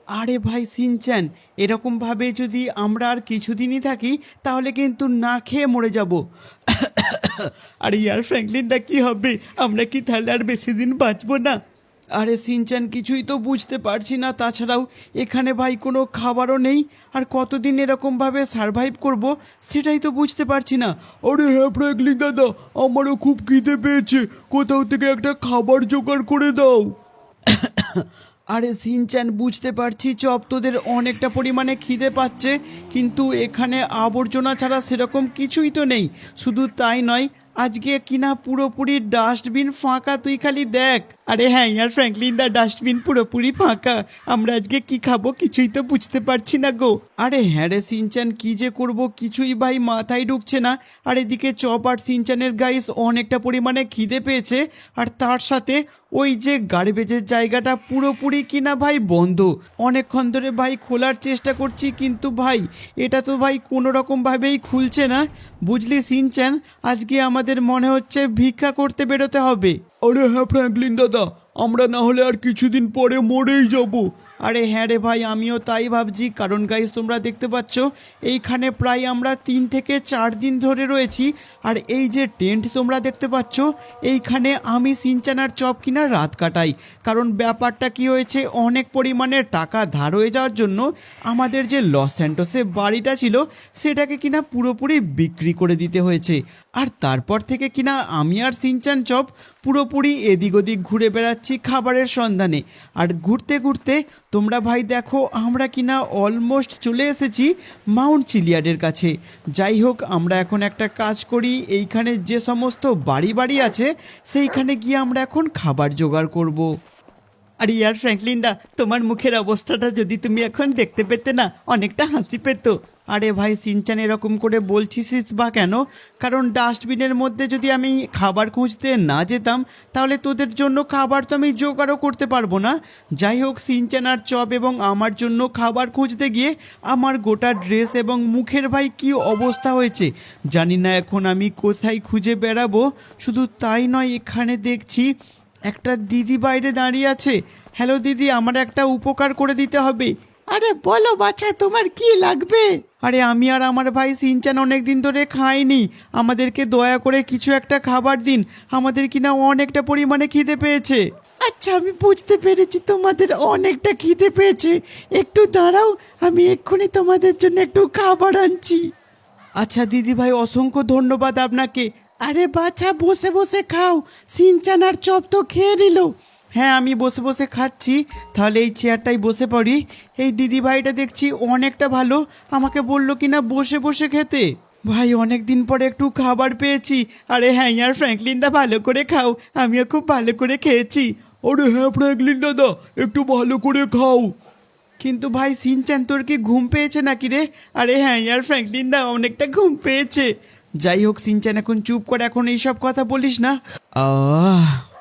আরে ভাই সিনচ্যান, এরকমভাবে যদি আমরা আর কিছুদিনই থাকি তাহলে কিন্তু না খেয়ে মরে যাব। আরে ইয়ার ফ্র্যাঙ্কলিনটা কি হবে? আমরা কি তাহলে আর বেশি দিন বাঁচবো না? আরে সিনচ্যান কিছুই তো বুঝতে পারছি না, তাছাড়াও এখানে ভাই কোনো খাবারও নেই। আর কতদিন এরকমভাবে সারভাইভ করব সেটাই তো বুঝতে পারছি না। আরে হ্যাঁ ফ্র্যাঙ্কলিন দাদা, আমারও খুব খিদে পেয়েছে, কোথাও থেকে একটা খাবার জোগাড় করে দাও। আরে সিনচ্যান বুঝতে পারছি চপ তোদের অনেকটা পরিমাণে খিদে পাচ্ছে, কিন্তু এখানে আবর্জনা ছাড়া সেরকম কিছুই তো নেই। শুধু তাই নয়, আজকে কিনা পুরোপুরি ডাস্টবিন ফাঁকা, তুই খালি দেখ। আরে হ্যাঁ ইয়ার ফ্র্যাঙ্কলিন দা, ডাস্টবিন পুরোপুরি ফাঁকা। আমরা আজকে কি খাবো কিছুই তো বুঝতে পারছি না গো। আরে হ্যাঁ রে সিনচ্যান, কি যে করব কিছুই ভাই মাথায় ঢুকছে না। আর এদিকে চপ আর সিনচ্যানের গাইস অনেকটা পরিমাণে খিদে পেয়েছে, আর তার সাথে ওই যে গার্বেজের জায়গাটা পুরোপুরি কিনা ভাই বন্ধ। অনেকক্ষণ ধরে ভাই খোলার চেষ্টা করছি, কিন্তু ভাই এটা তো ভাই কোনো রকমভাবেই খুলছে না। বুঝলি সিনচ্যান, আজকে আমাদের মনে হচ্ছে ভিক্ষা করতে বেরোতে হবে। আরে হ্যাঁ ফ্র্যাঙ্কলিন দাদা, আমরা না হলে আর কিছুদিন পরে মরেই যাব। আরে হ্যাঁ রে ভাই, আমিও তাই ভাবছি। কারণ গাইস তোমরা দেখতে পাচ্ছ এইখানে প্রায় আমরা 3 থেকে 4 দিন ধরে রয়েছি। আর এই যে টেন্ট তোমরা দেখতে পাচ্ছ, এইখানে আমি সিনচ্যান আর চপ কিনা রাত কাটাই। কারণ ব্যাপারটা কি হয়েছে, অনেক পরিমাণে টাকা ধার হয়ে যাওয়ার জন্য আমাদের যে লস স্যান্টোসে বাড়িটা ছিল সেটাকে কিনা পুরোপুরি বিক্রি করে দিতে হয়েছে। আর তারপর থেকে কিনা আমি আর সিনচ্যান চপ পুরোপুরি এদিক ওদিক ঘুরে বেড়াচ্ছি খাবারের সন্ধানে। আর ঘুরতে ঘুরতে তোমরা ভাই দেখো আমরা কিনা অলমোস্ট চলে এসেছি মাউন্ট চিলিয়াডের কাছে। যাই হোক, আমরা এখন একটা কাজ করি, এইখানে যে সমস্ত বাড়ি বাড়ি আছে সেইখানে গিয়ে আমরা এখন খাবার জোগাড় করব। আর ইয়ার ফ্র্যাঙ্কলিন দা, তোমার মুখের অবস্থাটা যদি তুমি এখন দেখতে পেতে না, অনেকটা হাসি পেত। আরে ভাই সিনচ্যান, এরকম করে বলছিস বা কেন? কারণ ডাস্টবিনের মধ্যে যদি আমি খাবার খুঁজতে না যেতাম তাহলে তোদের জন্য খাবার তো আমি জোগাড়ও করতে পারবো না। যাই হোক, সিনচ্যান আর চপ এবং আমার জন্য খাবার খুঁজতে গিয়ে আমার গোটা ড্রেস এবং মুখের ভাই কি অবস্থা হয়েছে জানি না এখন আমি কোথায় খুঁজে বেড়াবো। শুধু তাই নয়, এখানে দেখছি একটা দিদি বাইরে দাঁড়িয়ে আছে। হ্যালো দিদি, আমার একটা উপকার করে দিতে হবে। আরে বলো বাচ্চা, তোমার কি লাগবে? আরে আমি আর আমার ভাই সিনচ্যান অনেক দিন ধরে খাইনি, আমাদেরকে দয়া করে কিছু একটা খাবার দিন। আমাদের কিনা অনেকটা পরিমাণে খিদে পেয়েছে। আচ্ছা, আমি বুঝতে পেরেছি তোমাদের অনেকটা খিদে পেয়েছে। একটু দাঁড়াও, আমি এক্ষুনি তোমাদের জন্য একটু খাবার আনছি। আচ্ছা দিদি ভাই, অসংখ্য ধন্যবাদ আপনাকে। আরে বাচ্চা, বসে বসে খাও, সিনচ্যান আর চপ তো খেয়ে নিল। হ্যাঁ, আমি বসে বসে খাচ্ছি। তাহলে এই চেয়ারটাই বসে পড়ি। এই দিদি ভাইটা দেখছি অনেকটা ভালো, আমাকে বললো কিনা বসে বসে খেতে। ভাই অনেক দিন পরে একটু খাবার পেয়েছি। আরে হ্যাঁ ইয়ার ফ্র্যাঙ্কলিন দা, ভালো করে খাও, আমিও খুব ভালো করে খেয়েছি। আরে হ্যাঁ ফ্র্যাঙ্কলিন দাদা, একটু ভালো করে খাও। কিন্তু ভাই সিনচ্যান, তোর কি ঘুম পেয়েছে নাকি রে? আরে হ্যাঁ ইয়ার ফ্র্যাঙ্কলিন দা, অনেকটা ঘুম পেয়েছে। যাই হোক সিনচ্যান, এখন চুপ করে, এখন এইসব কথা বলিস না।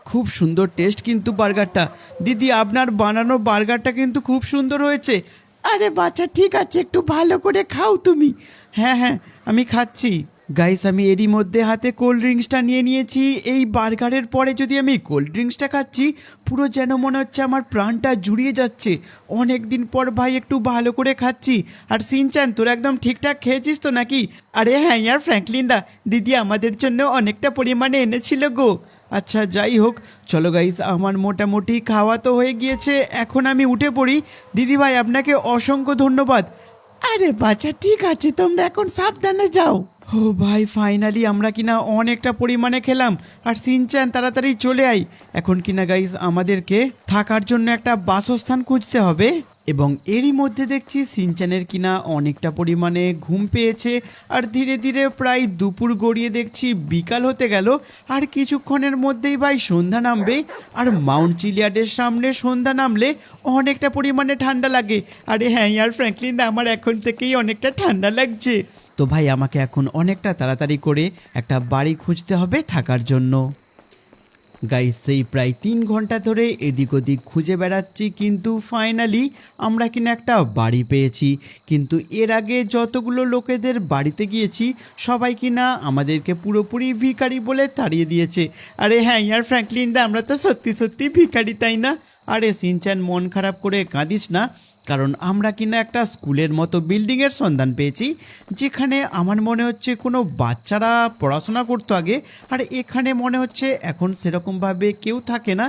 খুব সুন্দর টেস্ট কিন্তু বার্গারটা। দিদি, আপনার বানানো বার্গারটা কিন্তু খুব সুন্দর হয়েছে। আরে বাচ্চা ঠিক আছে, একটু ভালো করে খাও তুমি। হ্যাঁ হ্যাঁ, আমি খাচ্ছি। গাইস, আমি এরই মধ্যে হাতে কোল্ড ড্রিঙ্কসটা নিয়ে নিয়েছি। এই বার্গারের পরে যদি আমি কোল্ড ড্রিঙ্কসটা খাচ্ছি, পুরো যেন মনে হচ্ছে আমার প্রাণটা জুড়িয়ে যাচ্ছে। অনেক দিন পর ভাই একটু ভালো করে খাচ্ছি। আর সিনচ্যান, তোর একদম ঠিকঠাক খেয়েছিস তো নাকি? আরে হ্যাঁ ইয়ার ফ্র্যাঙ্কলিন দা, দিদি আমাদের জন্য অনেকটা পরিমাণে এনেছিল গো। আচ্ছা যাই হোক, চলো গাইস, আমার মোটামুটি খাওয়া তো হয়ে গিয়েছে, এখন আমি উঠে পড়ি। দিদি ভাই আপনাকে অসংখ্য ধন্যবাদ। আরে বাচ্চা ঠিক আছে, তোমরা এখন সাবধানে যাও। ও ভাই, ফাইনালি আমরা কিনা অনেকটা পরিমাণে খেলাম। আর সিনচ্যান তাড়াতাড়ি চলে আই। এখন কিনা গাইস আমাদেরকে থাকার জন্য একটা বাসস্থান খুঁজতে হবে। এবং এরই মধ্যে দেখছি সিনচ্যানের কিনা অনেকটা পরিমাণে ঘুম পেয়েছে। আর ধীরে ধীরে প্রায় দুপুর গড়িয়ে দেখছি বিকাল হতে গেল। আর কিছুক্ষণের মধ্যেই ভাই সন্ধ্যা নামবে। আর মাউন্ট চিলিয়াডের সামনে সন্ধ্যা নামলে অনেকটা পরিমাণে ঠান্ডা লাগে। আরে হ্যাঁ ইয়ার ফ্র্যাঙ্কলিন দা, আমার এখন থেকেই অনেকটা ঠান্ডা লাগছে। তো ভাই আমাকে এখন অনেকটা তাড়াতাড়ি করে একটা বাড়ি খুঁজতে হবে থাকার জন্য। গাইস, সেই প্রায় 3 ঘন্টা ধরে এদিক ওদিক খুঁজে বেড়াচ্ছি, কিন্তু ফাইনালি আমরা কিনা একটা বাড়ি পেয়েছি। কিন্তু এর আগে যতগুলো লোকেদের বাড়িতে গিয়েছি সবাই কিনা আমাদেরকে পুরোপুরি ভিখারি বলে তাড়িয়ে দিয়েছে। আরে হ্যাঁ ইয়ার ফ্র্যাঙ্কলিন দা, আমরা তো সত্যি সত্যি ভিখারি, তাই না? আরে সিনচ্যান, মন খারাপ করে কাঁদিস না। কারণ আমরা কিনা একটা স্কুলের মতো বিল্ডিংয়ের সন্ধান পেয়েছি, যেখানে আমার মনে হচ্ছে কোনো বাচ্চারা পড়াশোনা করতো আগে, আর এখানে মনে হচ্ছে এখন সেরকমভাবে কেউ থাকে না।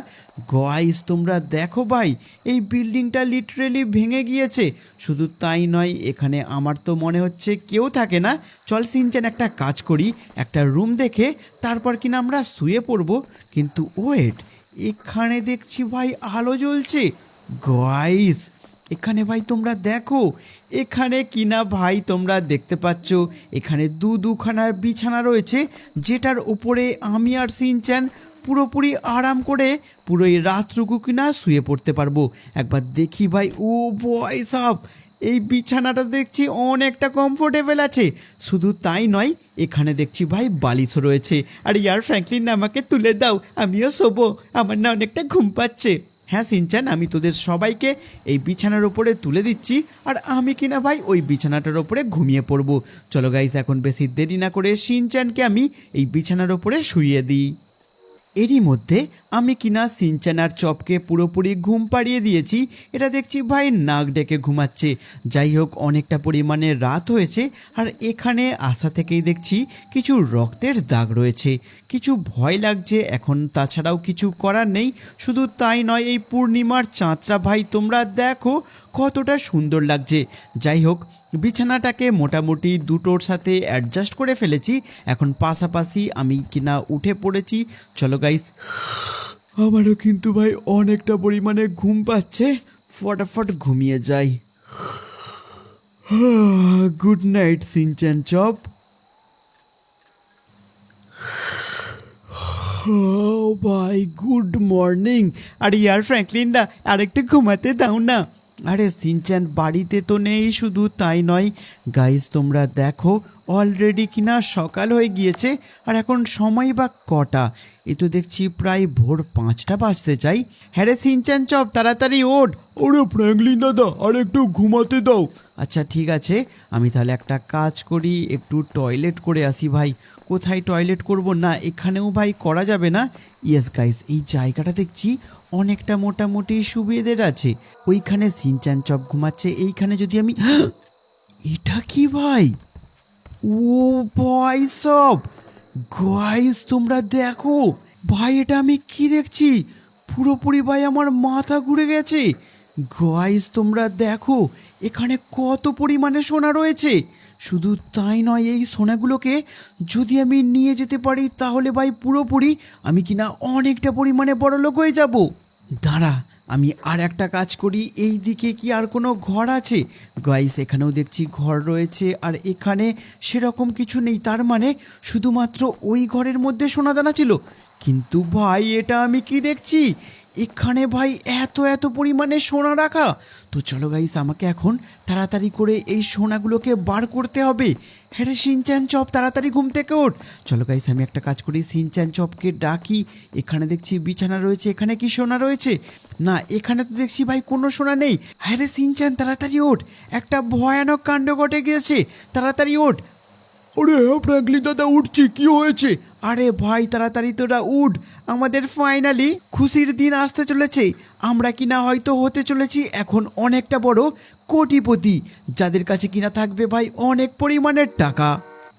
গাইস তোমরা দেখো ভাই, এই বিল্ডিংটা লিটারেলি ভেঙে গিয়েছে। শুধু তাই নয়, এখানে আমার তো মনে হচ্ছে কেউ থাকে না। চল সিনচান একটা কাজ করি, একটা রুম দেখে তারপর কিনা আমরা শুয়ে পড়বো। কিন্তু ওয়েট, এখানে দেখছি ভাই আলো জ্বলছে। গাইস এখানে ভাই তোমরা দেখো, এখানে কিনা ভাই তোমরা দেখতে পাচ্ছ এখানে দুখানা বিছানা রয়েছে, যেটার উপরে আমি আর সিনচান পুরোপুরি আরাম করে পুরো এই রাতটুকু কিনা শুয়ে পড়তে পারবো। একবার দেখি ভাই, ও বয় সাব, এই বিছানাটা দেখছি অনেকটা কমফোর্টেবল আছে। শুধু তাই নয়, এখানে দেখছি ভাই বালিশও রয়েছে। আর ইয়ার ফ্র্যাঙ্কলিন, আমাকে তুলে দাও, আমিও শোবো, আমার না অনেকটা ঘুম পাচ্ছে। হ্যাঁ সিনচান, আমি তোদের সবাইকে এই বিছানার ওপরে তুলে দিচ্ছি, আর আমি কিনা ভাই ওই বিছানাটার ওপরে ঘুমিয়ে পড়বো। চলো গাইস, এখন বেশি দেরি না করে সিনচানকে আমি এই বিছানার ওপরে শুইয়ে দিই। এরই মধ্যে আমি কিনা সিনচান আর চপকে পুরোপুরি ঘুম পাড়িয়ে দিয়েছি। এটা দেখছি ভাই নাক ডেকে ঘুমাচ্ছে। যাই হোক, অনেকটা পরিমাণে রাত হয়েছে, আর এখানে আসা থেকেই দেখছি কিছু রক্তের দাগ রয়েছে। কিছু ভয় লাগছে এখন, তাছাড়াও কিছু করার নেই। শুধু তাই নয়, এই পূর্ণিমার চাঁদটা ভাই তোমরা দেখো কতটা সুন্দর লাগছে। যাই হোক, বিছানাটাকে মোটামুটি দুটোর সাথে অ্যাডজাস্ট করে ফেলেছি। এখন পাশাপাশি আমি কিনা উঠে পড়েছি। চলো গাইস, আমারও কিন্তু ভাই অনেকটা পরিমাণে ঘুম পাচ্ছে, ফটাফট ঘুমিয়ে যাই। Good night Shinchan chop. ভাই গুড মর্নিং। আরে ইয়ার ফ্র্যাঙ্কলিন দা, আরেকটু ঘুমাতে দাও না। আরে সিনচান বাড়িতে তো নেই। শুধু তাই নয় গাইস, তোমরা দেখো অলরেডি কিনা সকাল হয়ে গিয়েছে, আর এখন সময় বা কটা? এ তো দেখছি প্রায় ভোর 5টা বাজতে চাই। হ্যাঁ রে সিনচান চপ, তাড়াতাড়ি ওঠ। ওরে ফ্র্যাঙ্কলিন দাদা, আর একটু ঘুমাতে দাও। আচ্ছা ঠিক আছে, আমি তাহলে একটা কাজ করি, একটু টয়লেট করে আসি ভাই। কোথায় টয়লেট করব? না, এখানেও ভাই করা যাবে না। ইয়েস গাইস, এই জায়গাটা দেখছি অনেকটা মোটামুটি সুবিধের আছে। ওইখানে সিনচান চপ ঘুমাচ্ছে, এইখানে যদি আমি এটা কি ভাই? ও ভাই সব গাইস তোমরা দেখো ভাই, এটা আমি কি দেখছি? পুরোপুরি ভাই আমার মাথা ঘুরে গেছে। গাইস তোমরা দেখো, এখানে কত পরিমাণে সোনা রয়েছে। শুধু তাই নয়, এই সোনাগুলোকে যদি আমি নিয়ে যেতে পারি তাহলে ভাই পুরোপুরি আমি কিনা অনেকটা পরিমাণে বড়লোক হয়ে যাব। দাঁড়া, আমি আর একটা কাজ করি। এই দিকে কি আর কোনো ঘর আছে? গাইস এখানেও দেখছি ঘর রয়েছে, আর এখানে সেরকম কিছু নেই। তার মানে শুধুমাত্র ওই ঘরের মধ্যে সোনাদানা ছিল। কিন্তু ভাই এটা আমি কি দেখছি? এখানে ভাই এত পরিমাণে সোনা রাখা। তো চলো গাইস, আমাকে এখন তাড়াতাড়ি করে এই সোনাগুলোকে বার করতে হবে। হ্যাঁ রে সিনচান চপ, তাড়াতাড়ি ঘুম থেকে ওঠ। চলো গাইস, আমি একটা কাজ করি, সিনচান চপকে ডাকি। এখানে দেখছি বিছানা রয়েছে, এখানে কি সোনা রয়েছে? না, এখানে তো দেখছি ভাই কোনো সোনা নেই। হ্যাঁ রে সিনচান, তাড়াতাড়ি ওঠ, একটা ভয়ানক কাণ্ড ঘটে গিয়েছে, তাড়াতাড়ি ওঠ। ওরে ফ্র্যাঙ্কলিন দাদা, উঠছি, কি হয়েছে? আরে ভাই তাড়াতাড়ি তোরা উঠ, আমাদের ফাইনালি খুশির দিন আসতে চলেছে। আমরা কিনা হয়তো হতে চলেছি এখন অনেকটা বড় কোটিপতি, যাদের কাছে কিনা থাকবে ভাই অনেক পরিমাণের টাকা।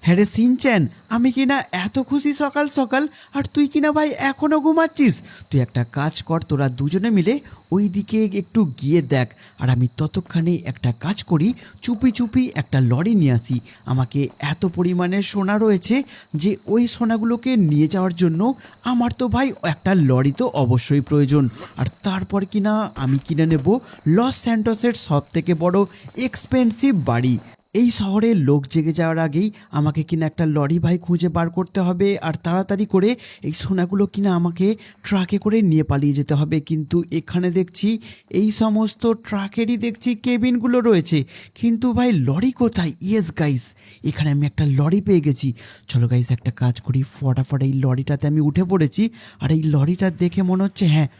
হ্যাঁ রে সিনচ্যান, আমি কিনা এত খুশি সকাল সকাল, আর তুই কিনা ভাই এখনো ঘুমাচ্ছিস। তুই একটা কাজ কর, তোরা দুজনে মিলে ওই দিকে একটু গিয়ে দেখ, আর আমি ততক্ষণে একটা কাজ করি, চুপি চুপি একটা লরি নিয়ে আসি। আমাকে এত পরিমাণে সোনা রয়েছে যে ওই সোনাগুলোকে নিয়ে যাওয়ার জন্য আমার তো ভাই একটা লরি তো অবশ্যই প্রয়োজন। আর তারপর কিনা আমি কিনে নেব লস স্যান্টোসের সব থেকে বড় এক্সপেন্সিভ বাড়ি। এই শহরে লোক জেগে যাওয়ার আগেই আমাকে কিনা একটা লরি ভাই খুঁজে বার করতে হবে, আর তাড়াতাড়ি করে এই সোনাগুলো কিনা আমাকে ট্রাকে করে নিয়ে পালিয়ে যেতে হবে। কিন্তু এখানে দেখছি এই সমস্ত ট্রাকেরই দেখছি কেবিনগুলো রয়েছে, কিন্তু ভাই লরি কোথায়? ইয়েস গাইস, এখানে আমি একটা লরি পেয়ে গেছি। চলো গাইস, একটা কাজ করি, ফটাফট এই লরিটাতে আমি উঠে পড়েছি। আর এই লরিটা দেখে মনে হচ্ছে, হ্যাঁ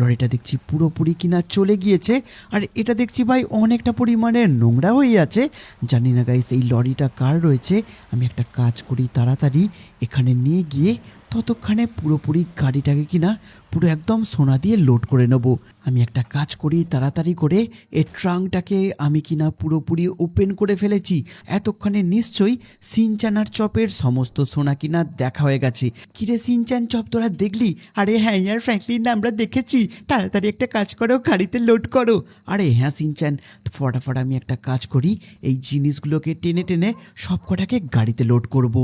লরিটা দেখছি পুরোপুরি কিনা চলে গিয়েছে, আর এটা দেখছি ভাই অনেকটা পরিমাণে নোংরা হয়ে আছে। জানি না গাইস এই লরিটা কার রয়েছে। আমি একটা কাজ করি, তাড়াতাড়ি এখানে নিয়ে গিয়ে ততক্ষণে পুরোপুরি গাড়িটাকে কিনা পুরো একদম সোনা দিয়ে লোড করে নেব। আমি একটা কাজ করি, তাড়াতাড়ি করে এই ট্রাঙ্কটাকে আমি কিনা পুরোপুরি ওপেন করে ফেলেছি। এতক্ষণে নিশ্চয়ই সিনচান আর চপের সমস্ত সোনা কিনা দেখা হয়ে গেছে। কিরে সিনচান, চপ তোরা দেখলি? আরে হ্যাঁ ইয়ার ফ্র্যাঙ্কলিন, আমরা দেখেছি। তাড়াতাড়ি একটা কাজ করো, গাড়িতে লোড করো। আরে হ্যাঁ সিনচান, ফটাফট আমি একটা কাজ করি, এই জিনিসগুলোকে টেনে টেনে সব কটাকে গাড়িতে লোড করব।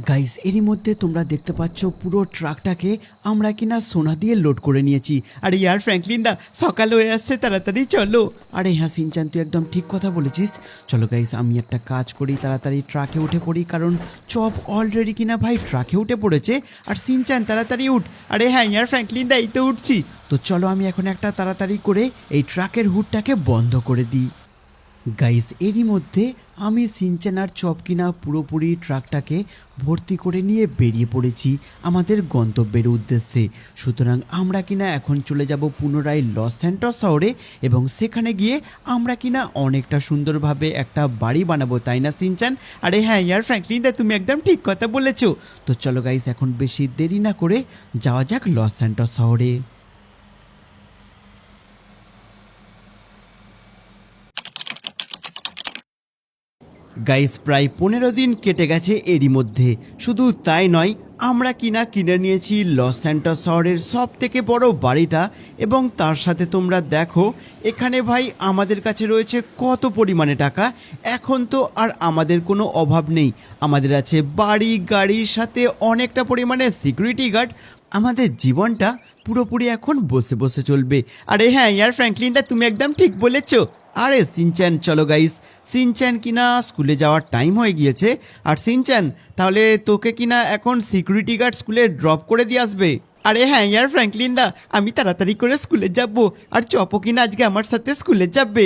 গাইস, এরই মধ্যে তোমরা দেখতে পাচ্ছ পুরো ট্রাকটাকে আমরা কিনা সোনা দিয়ে লোড করে নিয়েছি। আরে ইয়ার ফ্র্যাঙ্কলিন দা, সকাল হয়ে আসছে, তাড়াতাড়ি চলো। আরে হ্যাঁ সিনচান, তুই একদম ঠিক কথা বলেছিস। চলো গাইস, আমি একটা কাজ করি, তাড়াতাড়ি ট্রাকে উঠে পড়ি, কারণ চপ অলরেডি কিনা ভাই ট্রাকে উঠে পড়েছে। আর সিনচান তাড়াতাড়ি উঠ। আরে হ্যাঁ ইয়ার ফ্র্যাঙ্কলিন দা, এই তো উঠছি। তো চলো আমি এখন একটা তাড়াতাড়ি করে এই ট্রাকের হুডটাকে বন্ধ করে দিই। গাইস, এরই মধ্যে আমি সিনচান আর চপ কিনা পুরোপুরি ট্রাকটাকে ভর্তি করে নিয়ে বেরিয়ে পড়েছি আমাদের গন্তব্যের উদ্দেশ্যে। সুতরাং আমরা কিনা এখন চলে যাব পুনরায় লস স্যান্টোস শহরে, এবং সেখানে গিয়ে আমরা কিনা অনেকটা সুন্দরভাবে একটা বাড়ি বানাবো, তাই না সিনচান? আরে হ্যাঁ ইয়ার ফ্র্যাঙ্কলিন দা, তুমি একদম ঠিক কথা বলেছো। তো চলো গাইস, এখন বেশি দেরি না করে যাওয়া যাক লস স্যান্টোস শহরে। গাইস, প্রায় 15 দিন কেটে গেছে এরই মধ্যে। শুধু তাই নয়, আমরা কিনে নিয়েছি লস স্যান্টোস শহরের সব থেকে বড় বাড়িটা, এবং তার সাথে তোমরা দেখো এখানে ভাই আমাদের কাছে রয়েছে কত পরিমাণে টাকা। এখন তো আর আমাদের কোনো অভাব নেই, আমাদের আছে বাড়ি, গাড়ির সাথে অনেকটা পরিমাণে সিকিউরিটি গার্ড। আমাদের জীবনটা পুরোপুরি এখন বসে বসে চলবে। আরে হ্যাঁ ইয়ার ফ্র্যাঙ্কলিন দা, তুমি একদম ঠিক বলেছো। আরে সিনচান, চলো গাইস, সিনচান কিনা স্কুলে যাওয়ার টাইম হয়ে গিয়েছে। আর সিনচান, তাহলে তোকে কিনা এখন সিকিউরিটি গার্ড স্কুলে ড্রপ করে দিয়ে আসবে। আরে হ্যাঁ ইয়ার ফ্র্যাঙ্কলিন দা, আমি তাড়াতাড়ি করে স্কুলে যাব, আর চপও কিনা আজকে আমার সাথে স্কুলে যাবে।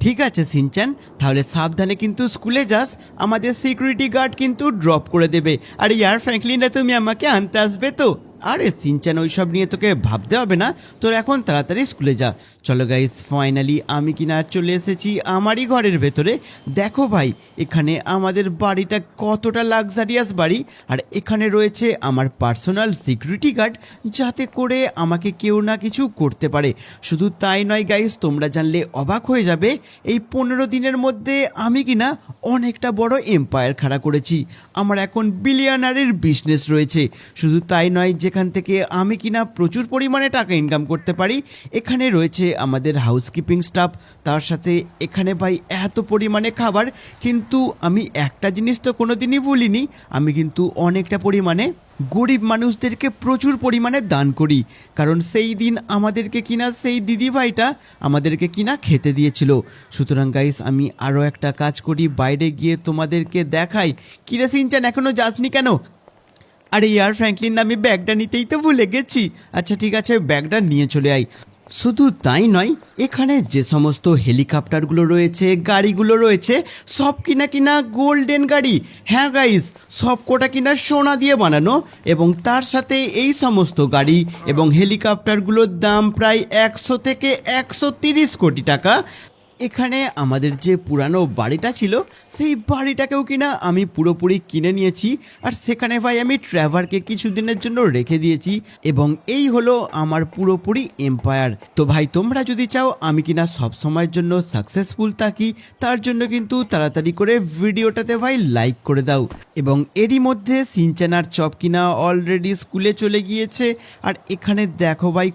ঠিক আছে সিনচান, তাহলে সাবধানে কিন্তু স্কুলে যাস, আমাদের সিকিউরিটি গার্ড কিন্তু ড্রপ করে দেবে। আর ইয়ার ফ্র্যাঙ্কলিন দা, তুমি আমাকে আনতে আসবে তো? আরে সিনচান, ওইসব নিয়ে তোকে ভাবতে হবে না, তোর এখন তাড়াতাড়ি স্কুলে যা। চলো গাইস, ফাইনালি আমি কিনা চলে এসেছি আমারই ঘরের ভেতরে। দেখো ভাই, এখানে আমাদের বাড়িটা কতটা লাক্সারিয়াস বাড়ি, আর এখানে রয়েছে আমার পার্সোনাল সিকিউরিটি গার্ড, যাতে করে আমাকে কেউ না কিছু করতে পারে। শুধু তাই নয় গাইস, তোমরা জানলে অবাক হয়ে যাবে, এই 15 দিনের মধ্যে আমি কিনা অনেকটা বড় এম্পায়ার খাড়া করেছি। আমার এখন বিলিয়নারের বিজনেস রয়েছে। শুধু তাই নয়, যেখান থেকে আমি কিনা প্রচুর পরিমাণে টাকা ইনকাম করতে পারি। এখানে রয়েছে আমাদের হাউসকিপিং স্টাফ, তার সাথে এখানে ভাই এত পরিমাণে খাবার। কিন্তু আমি একটা জিনিস তো কোনোদিনই ভুলিনি, আমি কিন্তু অনেকটা পরিমাণে গরিব মানুষদেরকে প্রচুর পরিমাণে দান করি, কারণ সেই দিন আমাদেরকে কিনা সেই দিদি ভাইটা আমাদেরকে কিনা খেতে দিয়েছিল। সুতরাং গাইস, আমি আরও একটা কাজ করি, বাইরে গিয়ে তোমাদেরকে দেখাই। কিরে সিনচান, এখনও যাসনি কেন? আরে ইয়ার ফ্র্যাঙ্কলিন, আমি ব্যাগটা নিতেই তো ভুলে গেছি। আচ্ছা ঠিক আছে, ব্যাগটা নিয়ে চলে আয়। শুধু তাই নয়, এখানে যে সমস্ত হেলিকপ্টারগুলো রয়েছে, গাড়িগুলো রয়েছে, সব কিনা গোল্ডেন গাড়ি। হ্যাঁ গাইস, সব কোটা কিনা সোনা দিয়ে বানানো, এবং তার সাথে এই সমস্ত গাড়ি এবং হেলিকপ্টারগুলোর দাম প্রায় 100 থেকে 130 কোটি টাকা। এখানে আমাদের যে পুরানো বাড়িটা ছিল, সেই বাড়িটাকেও কিনা আমি পুরোপুরি কিনে নিয়েছি, আর সেখানে ভাই আমি ট্র্যাভারকে কিছুদিনের জন্য রেখে দিয়েছি, এবং এই হলো আমার পুরোপুরি এম্পায়ার। তো ভাই, তোমরা যদি চাও আমি কিনা সব সময়ের জন্য সাকসেসফুল থাকি, তার জন্য কিন্তু তাড়াতাড়ি করে ভিডিওটাতে ভাই লাইক করে দাও। এবং এরই মধ্যে সিনচান আর চপ কিনা অলরেডি স্কুলে চলে গিয়েছে। আর এখানে দেখো ভাই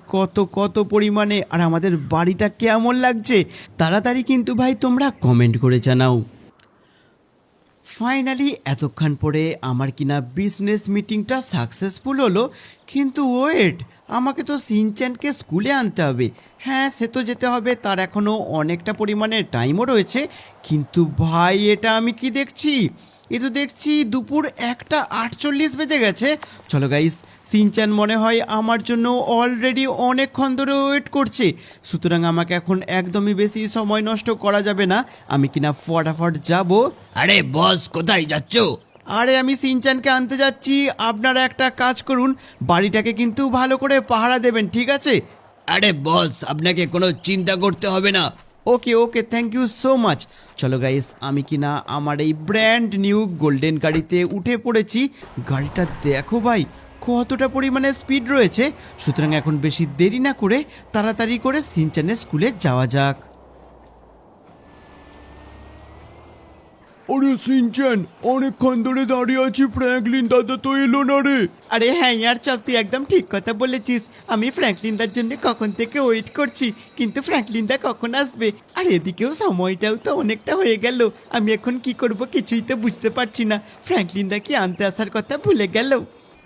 কত পরিমাণে, আর আমাদের বাড়িটা কেমন লাগছে তাড়াতাড়ি কিন্তু ভাই তোমরা কমেন্ট করে জানাও। ফাইনালি এতক্ষণ পরে আমার কিনা বিজনেস মিটিংটা সাকসেসফুল হলো। কিন্তু ওয়েট, আমাকে তো সিনচ্যানকে স্কুলে আনতে হবে। হ্যাঁ, সে তো যেতে হবে, তার এখনও অনেকটা পরিমাণে টাইমও রয়েছে। কিন্তু ভাই, এটা আমি কি দেখছি? এ তো দেখছি দুপুর 1:48 বেজে গেছে। চলো গাইস, সিনচ্যান মনে হয় আমার জন্য অলরেডি অনেকক্ষণ ধরে ওয়েট করছে। সুতরাং আমাকে এখন একদমই বেশি সময় নষ্ট করা যাবে না, আমি কিনা ফটাফট যাব। আরে বস, কোথায় যাচ্ছ? আরে আমি সিনচ্যানকে আনতে যাচ্ছি। আপনারা একটা কাজ করুন, বাড়িটাকে কিন্তু ভালো করে পাহারা দেবেন, ঠিক আছে? আরে বস, আপনাকে কোনো চিন্তা করতে হবে না। ওকে, থ্যাংক ইউ সো মাচ। চলো গাইস, আমি কিনা আমার এই ব্র্যান্ড নিউ গোল্ডেন গাড়িতে উঠে পড়েছি। গাড়িটা দেখো ভাই, কতটা পরিমাণে স্পিড রয়েছে। সুতরাং এখন বেশি দেরি না করে তাড়াতাড়ি করে সিনচ্যানের স্কুলে যাওয়া যাক। আরে সিনচ্যান, অনেকক্ষণ ধরে দাঁড়িয়ে আছি, ফ্র্যাঙ্কলিন দাদা তো এলো না রে। আরে হ্যাঁ ইয়ার চপ, তুই একদম ঠিক কথা বলেছিস। আমি ফ্র্যাঙ্কলিনদার জন্য কখন থেকে ওয়েট করছি, কিন্তু ফ্র্যাঙ্কলিনদা কখন আসবে। আর এদিকেও সময়টাও তো অনেকটা হয়ে গেল। আমি এখন কি করব কিছুই তো বুঝতে পারছি না। ফ্র্যাঙ্কলিনদা কি আনতে আসার কথা ভুলে গেল?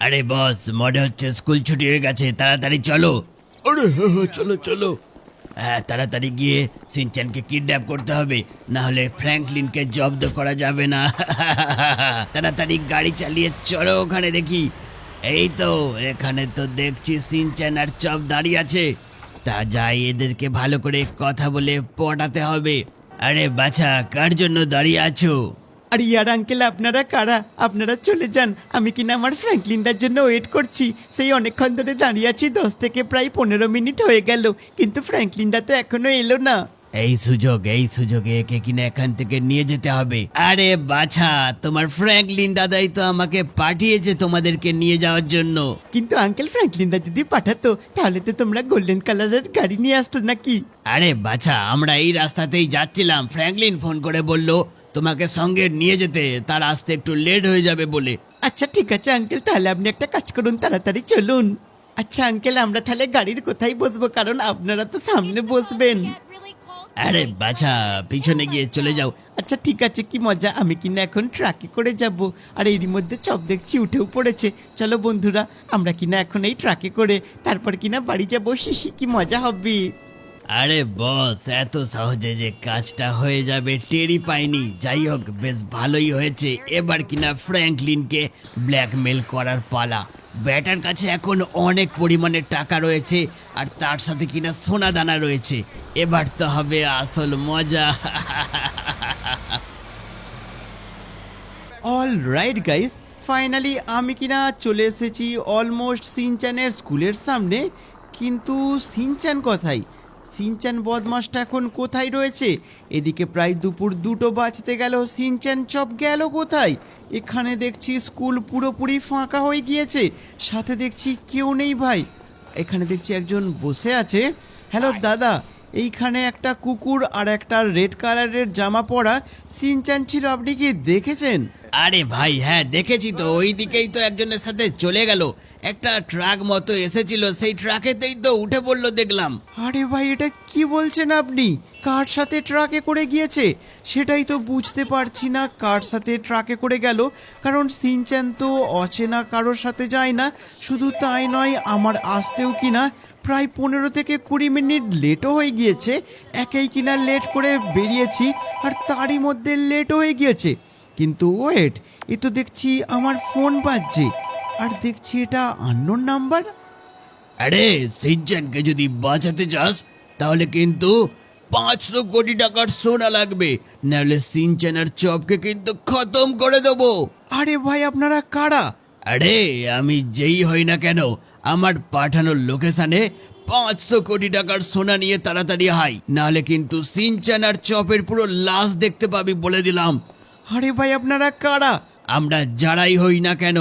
আরে বস, মনে হচ্ছে স্কুল ছুটি হয়ে গেছে, তাড়াতাড়ি চলো। আরে হ্যাঁ, চলো চলো। হ্যাঁ, তাড়াতাড়ি গিয়ে সিনচ্যানকে কিডন্যাপ করতে হবে, না হলে ফ্র্যাঙ্কলিনকে জব্দ করা যাবে না। তাড়াতাড়ি গাড়ি চালিয়ে চলো ওখানে দেখি। এই তো এখানে তো দেখছি সিনচ্যান আর চপ দাঁড়িয়ে আছে। তা যাই, এদেরকে ভালো করে কথা বলে পটাতে হবে। আরে বাছা, কার জন্য দাঁড়িয়ে আছো? আর ইয়ার আঙ্কেল, আপনারা কারা? আপনারা চলে যান। আমি কিনা আমার ফ্র্যাঙ্কলিনদার জন্য ওয়েট করছি। সেই অনেকক্ষণ ধরে দাঁড়িয়ে আছি, 10 থেকে প্রায় 15 মিনিট হয়ে গেল, কিন্তু ফ্র্যাঙ্কলিনদা তো এখনো এলো না। এই সুযোগে একে কিনা এখান থেকে নিয়ে যেতে হবে। আরে বাছা, তোমার ফ্র্যাঙ্কলিন দাদাই তো আমাকে পাঠিয়েছে তোমাদেরকে নিয়ে যাওয়ার জন্য। কিন্তু আঙ্কেল, ফ্র্যাঙ্কলিনদা যদি পাঠাতো তাহলে তো তোমরা গোল্ডেন কালারের গাড়ি নিয়ে আসতো নাকি? আরে বাছা, আমরা এই রাস্তাতেই যাচ্ছিলাম, ফ্র্যাঙ্কলিন ফোন করে বলল তোমাকে সঙ্গে নিয়ে যেতে, তার আসতে একটু লেট হয়ে যাবে বলে। আচ্ছা ঠিক আছে আঙ্কেল, তাহলে আপনি একটা কাজ করুন, তাড়াতাড়ি চলুন। আচ্ছা আঙ্কেল, আমরা তাহলে গাড়ির কোথায় বসবো? কারণ আপনারা তো সামনে বসবেন। আরে বাছা, পিছনে গিয়ে চলে যাও। আচ্ছা ঠিক আছে, কি মজা। আমি কিনা এখন ট্রাকে করে যাব। আর এরই মধ্যে চপ দেখছি উঠেও পড়েছে। চলো বন্ধুরা, আমরা কিনা এখন এই ট্রাকে করে তারপর কিনা বাড়ি যাবো। হিহি, কি মজা হবে। আরে বস, এত সহজে যে কাজটা হয়ে যাবে টেরই পাইনি। যাই হোক, বেশ ভালোই হয়েছে। এবার কিনা ফ্র্যাঙ্কলিনকে ব্ল্যাকমেল করার পালা। ব্যাটার কাছে এখন অনেক পরিমাণে টাকা রয়েছে, আর তার সাথে কিনা সোনা দানা রয়েছে। এবার তো হবে আসল মজা। অল রাইট গাইস, ফাইনালি আমি কিনা চলে এসেছি অলমোস্ট সিনচ্যানের স্কুলের সামনে। কিন্তু সিনচ্যান কোথায়? সিনচ্যান বদমাসটা এখন কোথায় রয়েছে? এদিকে প্রায় দুপুর 2টো বাজতে গেল, সিনচ্যান চপ গেল কোথায়? এখানে দেখছি স্কুল পুরোপুরি ফাঁকা হয়ে গিয়েছে, সাথে দেখছি কেউ নেই ভাই। এখানে দেখছি একজন বসে আছে। হ্যালো দাদা, এইখানে একটা কুকুর আর একটা রেড কালারের জামা পরা সিনচ্যান ছিল, আপনি কি দেখেছেন? আরে ভাই, হ্যাঁ দেখেছি তো, ওই দিকেই তো একজনের সাথে চলে গেল। একটা ট্রাক মতো এসেছিল, সেই ট্রাকেতেই তো উঠে পড়লো দেখলাম। আরে ভাই, এটা কি বলছেন আপনি? কার সাথে ট্রাকে করে গিয়েছে? সেটাই তো বুঝতে পারছি না, কার সাথে ট্রাকে করে গেল। কারণ সিনচ্যান তো অচেনা কারোর সাথে যায় না। শুধু তাই নয়, আমার আসতেও কিনা প্রায় 15 থেকে 20 মিনিট লেটও হয়ে গিয়েছে। একেই কিনা লেট করে বেরিয়েছি, আর তারই মধ্যে লেট হয়ে গিয়েছে। কিন্তু ওয়েট, এ তো দেখছি আমার ফোন বাজছে, আর দেখছি এটা আননোন নাম্বার। আরে সিনচ্যানকে যদি বাঁচাতে চাস তাহলে কিন্তু 500 কোটি টাকার সোনা লাগবে, নাহলে সিনচ্যান আর চপকে কিন্তু খতম করে দেবো। আরে ভাই, আপনারা কারা? আরে আমি যেই হই না কেন, আমার পাঠানোর লোকেশনে 500 কোটি টাকার সোনা নিয়ে তাড়াতাড়ি হাই, নাহলে কিন্তু সিনচ্যান আর চপের পুরো লাশ দেখতে পাবি, বলে দিলাম। আরে ভাই, আপনারা কারা? আমরা যারাই হই না কেন,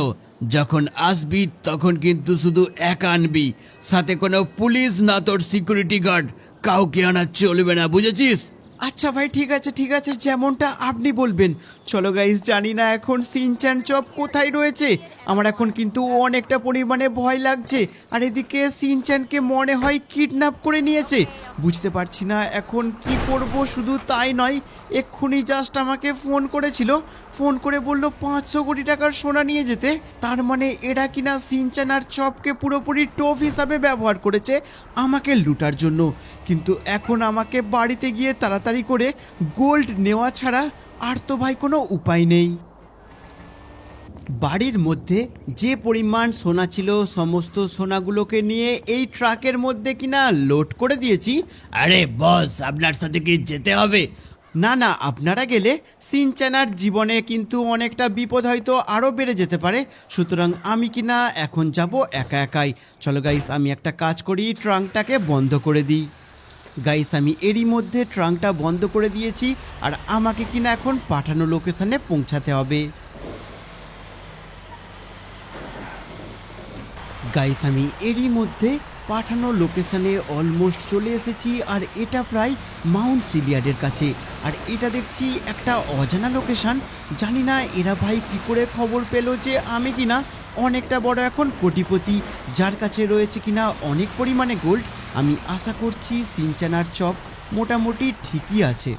যখন আসবি তখন কিন্তু শুধু একা আনবি, সাথে কোনো পুলিশ না তোর সিকিউরিটি গার্ড, কাউকে আনা চলবে না, বুঝেছিস? আচ্ছা ভাই, ঠিক আছে, যেমনটা আপনি বলবেন। চলো গাইস, জানি না এখন সিনচ্যান চপ কোথায় রয়েছে। আমার এখন কিন্তু অনেকটা পরিমাণে ভয় লাগছে। আর এদিকে সিনচ্যানকে মনে হয় কিডন্যাপ করে নিয়েছে। বুঝতে পারছি না এখন কি করব। শুধু তাই নয়, এক্ষুনি জাস্ট আমাকে ফোন করেছিল, ফোন করে বলল 500 কোটি টাকার সোনা নিয়ে যেতে। তার মানে এরা কিনা সিনচ্যান আর চপকে পুরোপুরি টোপ হিসাবে ব্যবহার করেছে আমাকে লুটার জন্য। কিন্তু এখন আমাকে বাড়িতে গিয়ে তাড়াতাড়ি করে গোল্ড নেওয়া ছাড়া আর তো ভাই কোনো উপায় নেই। বাড়ির মধ্যে যে পরিমাণ সোনা ছিল, সমস্ত সোনাগুলোকে নিয়ে এই ট্রাকের মধ্যে কিনা লোড করে দিয়েছি। আরে বস, আপনার সাথে কি যেতে হবে? না, আপনারা গেলে সিনচ্যানার জীবনে কিন্তু অনেকটা বিপদ হয়তো আরও বেড়ে যেতে পারে। সুতরাং আমি কিনা এখন যাব একা একাই। চলো গাইস, আমি একটা কাজ করি, ট্রাঙ্কটাকে বন্ধ করে দিই। গাইস, আমি এরই মধ্যে ট্রাঙ্কটা বন্ধ করে দিয়েছি, আর আমাকে কিনা এখন পাঠানো লোকেশনে পৌঁছাতে হবে। গাইস আমি এরই মধ্যে পাঠানো লোকেশনে অলমোস্ট চলে এসেছি, আর এটা প্রায় মাউন্ট চিলিয়াডের কাছে। আর এটা দেখছি একটা অজানা লোকেশন। জানি না এরা ভাই কী করে খবর পেলো যে আমি কিনা অনেকটা বড় এখন কোটিপতি, যার কাছে রয়েছে কিনা অনেক পরিমাণে গোল্ড। আমি আশা করছি সিনচানার চপ মোটামুটি ঠিকই আছে।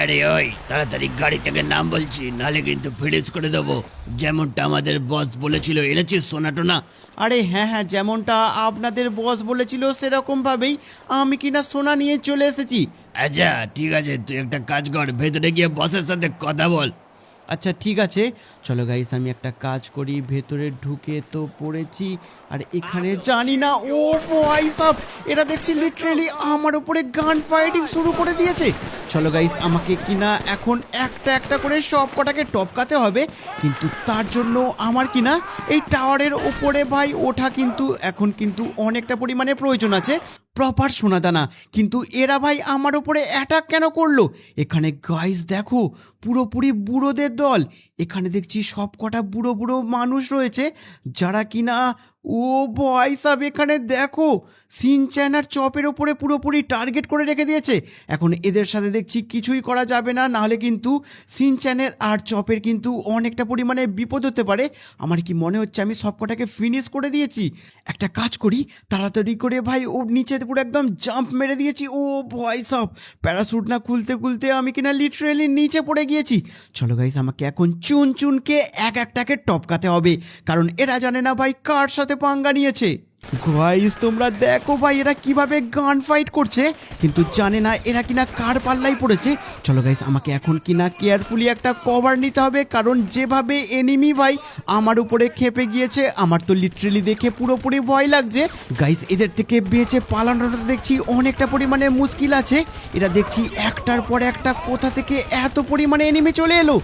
আরে ওই তাড়াতাড়ি গাড়ি থেকে নাম বলছি, নাহলে কিন্তু ফিরিজ করে দেবো। যেমনটা আমাদের বস বলেছিল, এনেছিস সোনা টোনা? আরে হ্যাঁ হ্যাঁ, যেমনটা আপনাদের বস বলেছিল সেরকমভাবেই আমি কিনা সোনা নিয়ে চলে এসেছি। আচ্ছা ঠিক আছে, তুই একটা কাজ কর, ভেতরে গিয়ে বসের সাথে কথা বল। আচ্ছা ঠিক আছে, চলো গাইস আমি একটা কাজ করি, ভেতরে ঢুকে তো পড়েছি। আর এখানে জানি না, ও ভাই সাব, এরা দেখছি লিটারালি আমার উপরে গান ফাইটিং শুরু করে দিয়েছে। চলো গাইস আমাকে কিনা এখন একটা একটা করে সব কটাকে টপকাতে হবে, কিন্তু তার জন্য আমার কিনা এই টাওয়ারের ওপরে ভাই ওঠা কিন্তু এখন কিন্তু অনেকটা পরিমাণে প্রয়োজন আছে, প্রপার সোনাদানা। কিন্তু এরা ভাই আমার উপরে অ্যাটাক কেন করলো? এখানে গাইস দেখো পুরোপুরি বুড়োদের দল। এখানে দেখছি সব কটা বুড়ো বুড়ো মানুষ রয়েছে, যারা কিনা ও ভয় সাব, এখানে দেখো সিনচ্যান আর চপের ওপরে পুরোপুরি টার্গেট করে রেখে দিয়েছে। এখন এদের সাথে দেখছি কিছুই করা যাবে না, নাহলে কিন্তু সিনচ্যানের আর চপের কিন্তু অনেকটা পরিমাণে বিপদ হতে পারে। আমার কি মনে হচ্ছে আমি সব কটাকে ফিনিশ করে দিয়েছি। একটা কাজ করি, তাড়াতাড়ি করে ভাই ও নিচে পুরো একদম জাম্প মেরে দিয়েছি। ও ভয় সাব, প্যারাশুট না খুলতে খুলতে আমি কিনা লিটারেলি নিচে পড়ে গিয়েছি। চলো গাইস আমাকে এখন চুন চুনকে এক একটাকে টপকাতে হবে, কারণ এরা জানে না ভাই কার সাথে পাঙ্গা নিয়েছে। গাইস তোমরা দেখো ভাই এরা কিভাবে গান ফাইট করছে, কিন্তু জানে না এরা কিনা কার পাল্লাই পড়েছে। চলো গাইস আমাকে এখন কিনা কেয়ারফুলি একটা কভার নিতে হবে, কারণ যেভাবে এনিমি ভাই আমার উপরে খেপে গিয়েছে, আমার তো লিটারেলি দেখে পুরোপুরি ভয় লাগছে। গাইস এদের থেকে বেঁচে পালানোটা দেখছি অনেকটা পরিমাণে মুশকিল আছে। এরা দেখছি একটার পর একটা কোথা থেকে এত পরিমাণে এনিমি চলে এলো।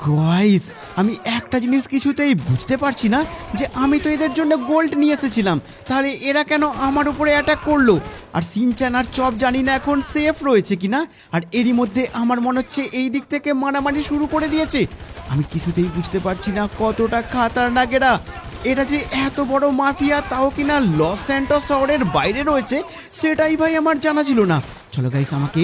গাইস আমি একটা জিনিস কিছুতেই বুঝতে পারছি না, যে আমি তো এদের জন্য গোল্ড নিয়ে এসেছিলাম, তাহলে এরা কেন আমার উপরে অ্যাটাক করলো? আর সিনচ্যান আর চপ জানি না এখন সেফ রয়েছে কিনা। আর এরই মধ্যে আমার মনে হচ্ছে এই দিক থেকে মারামারি শুরু করে দিয়েছে। আমি কিছুতেই বুঝতে পারছি না কতটা খাতারনাক এরা। এরা যে এত বড় মাফিয়া, তাও কিনা লস স্যান্টোস শহরের বাইরে রয়েছে, সেটাই ভাই আমার জানা ছিল না। চলো গাইস আমাকে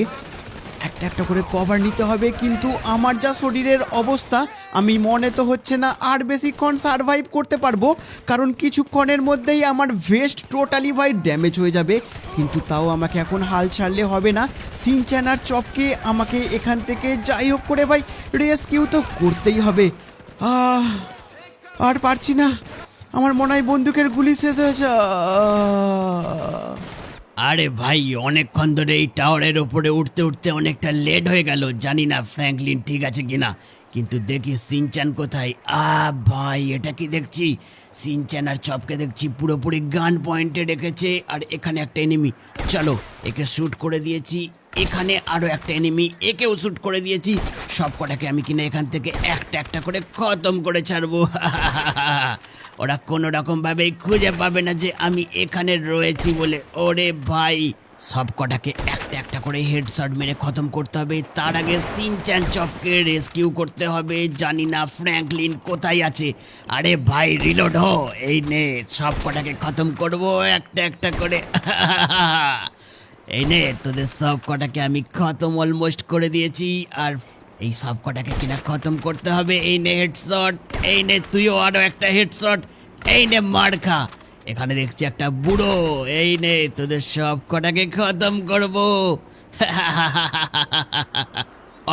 একটা একটা করে কভার নিতে হবে, কিন্তু আমার যা শরীরের অবস্থা আমি মনে তো হচ্ছে না আর বেশিক্ষণ সারভাইভ করতে পারবো, কারণ কিছুক্ষণের মধ্যেই আমার ভেস্ট টোটালি ভাই ড্যামেজ হয়ে যাবে। কিন্তু তাও আমাকে এখন হাল ছাড়লে হবে না, সিনচ্যান আর চপকে আমাকে এখান থেকে যাই হোক করে ভাই রেস্কিউ তো করতেই হবে। আর পারছি না, আমার মনে হয় বন্দুকের গুলি শেষ হয়েছে। আরে ভাই অনেকক্ষণ ধরে এই টাওয়ারের ওপরে উঠতে উঠতে অনেকটা লেট হয়ে গেল। জানি না ফ্র্যাঙ্কলিন ঠিক আছে কিনা, কিন্তু দেখি সিনচ্যান কোথায়। ভাই এটা কি দেখছি, সিনচ্যান আর চপকে দেখছি পুরোপুরি গান পয়েন্টে রেখেছে। আর এখানে একটা এনিমি, চলো একে শ্যুট করে দিয়েছি। এখানে আরো একটা এনিমি, একেও শ্যুট করে দিয়েছি। সব কটাকে আমি কিনা এখান থেকে একটা একটা করে খতম করে ছাড়বো। ওরা কোনো রকম ভাবেই খুঁজে পাবে না যে আমি এখানে রয়েছি বলে। ওরে ভাই সব কটাকে একটা একটা করে হেডশট মেরে খতম করতে হবে, তার আগে সিনচ্যান চপকে রেস্কিউ করতে হবে। জানি না ফ্র্যাঙ্কলিন কোথায় আছে। আরে ভাই রিলোড হো, এই নে সব কটাকে খতম করবো একটা একটা করে। এই নে তোদের সব কটাকে আমি খতম অলমোস্ট করে দিয়েছি। আর এই সব কটাকে কিনা খতম করতে হবে। এই নে হেডশট, এই নে তুইও আরো একটা হেডশট, এই নে মার খা। এখানে দেখছি একটা বুড়ো, এই নে তোদের সব কটাকে খতম করবো।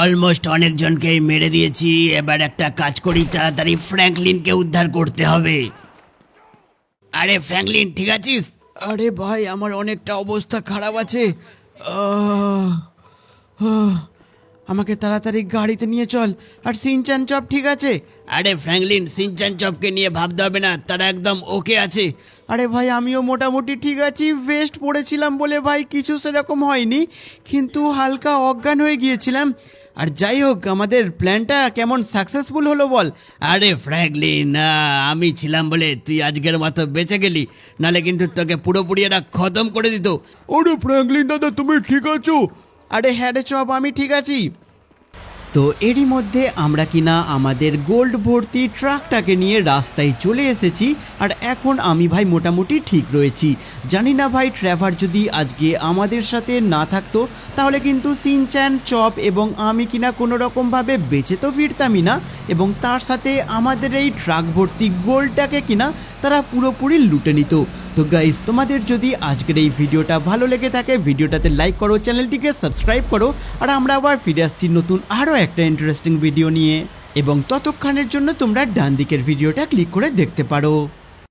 অলমোস্ট অনেকজনকেই মেরে দিয়েছি। এবার একটা কাজ করি, তাড়াতাড়ি ফ্র্যাঙ্কলিনকে উদ্ধার করতে হবে। আরে ফ্র্যাঙ্কলিন ঠিক আছিস? আরে ভাই আমার অনেকটা অবস্থা খারাপ আছে। আমাকে তাড়াতাড়ি গাড়িতে নিয়ে চল। আর সিনচ্যান চপ ঠিক আছে? আরে ফ্র্যাঙ্কলিন সিনচ্যান চপকে নিয়ে ভাবতে হবে না, তারা একদম ওকে আছে। আরে ভাই আমিও মোটামুটি ঠিক আছি, ভেস্ট পড়েছিলাম বলে ভাই কিছু সেরকম হয়নি, কিন্তু হালকা অজ্ঞান হয়ে গিয়েছিলাম। আর যাই হোক আমাদের প্ল্যানটা কেমন সাকসেসফুল হলো বল? আরে ফ্র্যাঙ্কলিন আমি ছিলাম বলে তুই আজকের মতো বেঁচে গেলি, নালে কিন্তু তোকে পুরোপুরি এরা খতম করে দিত। আরে ফ্র্যাঙ্কলিন দাদা তুমি ঠিক আছো? আরে হ্যাঁ রে চপ আমি ঠিক আছি। তো এরই মধ্যে আমরা কিনা আমাদের গোল্ড ভর্তি ট্রাকটাকে নিয়ে রাস্তায় চলে এসেছি আর এখন আমি ভাই মোটামুটি ঠিক রয়েছি। জানি না ভাই ট্র্যাভার যদি আজকে আমাদের সাথে না থাকতো তাহলে কিন্তু সিনচ্যান, চপ এবং আমি কিনা কোনো রকমভাবে বেঁচে তো ফিরতামই না এবং তার সাথে আমাদের এই ট্রাক ভর্তি গোল্ডটাকে কিনা তারা পুরোপুরি লুটে নিত। তো গাইস, তোমাদের যদি আজকের এই ভিডিওটা ভালো লেগে থাকে ভিডিওটাতে লাইক করো, চ্যানেলটিকে সাবস্ক্রাইব করো আর আমরা আবার ফিরে আসছি নতুন আরও একটা ইন্টারেস্টিং ভিডিও নিয়ে এবং ততক্ষণের জন্য তোমরা ডান দিকের ভিডিওটা ক্লিক করে দেখতে পারো।